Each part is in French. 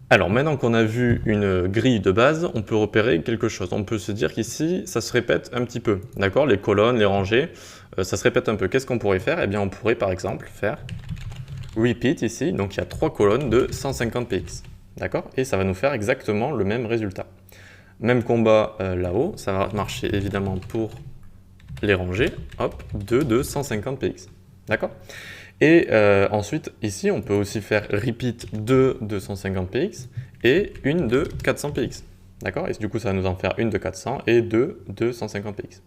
Alors maintenant qu'on a vu une grille de base, on peut repérer quelque chose. On peut se dire qu'ici, ça se répète un petit peu, d'accord? Les colonnes, les rangées, ça se répète un peu. Qu'est-ce qu'on pourrait faire? Eh bien, on pourrait par exemple faire repeat ici, donc il y a 3 colonnes de 150 px, d'accord? Et ça va nous faire exactement le même résultat. Même combat là-haut, ça va marcher évidemment pour les rangées, hop, 2 de 150 px, d'accord? Et ensuite, ici, on peut aussi faire repeat 2 de 150 px et une de 400 px. D'accord? Et du coup, ça va nous en faire une de 400 et deux de 150 px.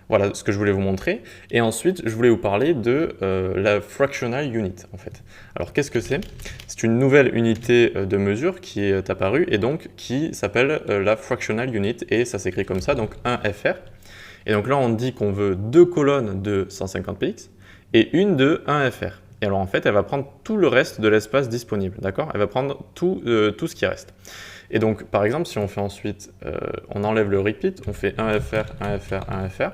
Voilà ce que je voulais vous montrer. Et ensuite, je voulais vous parler de la fractional unit, en fait. Alors, qu'est-ce que c'est? C'est une nouvelle unité de mesure qui est apparue et donc qui s'appelle la fractional unit. Et ça s'écrit comme ça, donc 1 FR. Et donc là, on dit qu'on veut 2 colonnes de 150 px et une de 1 FR. Et alors en fait, elle va prendre tout le reste de l'espace disponible, d'accord? Elle va prendre tout ce qui reste. Et donc, par exemple, si on fait ensuite, on enlève le repeat, on fait 1 FR, 1 FR, 1 FR,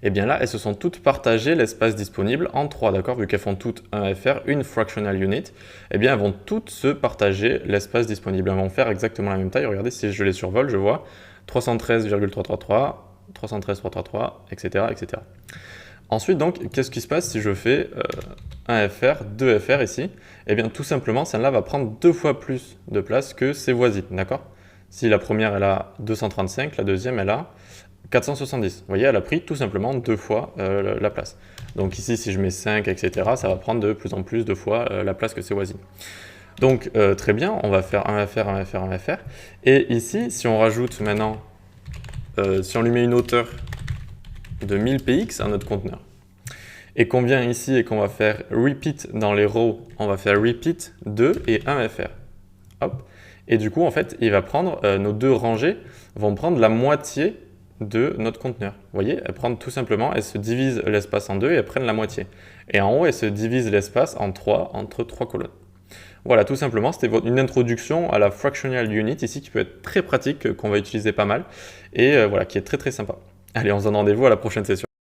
et bien là, elles se sont toutes partagées l'espace disponible en 3, d'accord? Vu qu'elles font toutes 1 FR, une fractional unit, et bien elles vont toutes se partager l'espace disponible. Elles vont faire exactement la même taille. Regardez, si je les survole, je vois 313,333, 313,333, etc., etc. Ensuite, donc, qu'est-ce qui se passe si je fais 1 FR, 2 FR ici? Eh bien, tout simplement, celle-là va prendre 2 fois plus de place que ses voisines, d'accord? Si la première, elle a 235, la deuxième, elle a 470. Vous voyez, elle a pris tout simplement 2 fois la place. Donc ici, si je mets 5, etc., ça va prendre de plus en plus de fois la place que ses voisines. Donc, très bien, on va faire 1 FR, 1 FR, 1 FR. Et ici, si on rajoute maintenant, si on lui met une hauteur de 1000 px à notre conteneur, et qu'on vient ici et qu'on va faire repeat dans les rows, on va faire repeat 2 et 1 FR. Hop. Et du coup, en fait, il va prendre, nos deux rangées vont prendre la moitié de notre conteneur. Vous voyez, elles prennent tout simplement, elles se divisent l'espace en deux et elles prennent la moitié. Et en haut, elles se divisent l'espace en 3 entre 3 colonnes. Voilà, tout simplement, c'était une introduction à la fractional unit ici qui peut être très pratique, qu'on va utiliser pas mal et voilà, qui est très très sympa. Allez, on se donne rendez-vous à la prochaine session.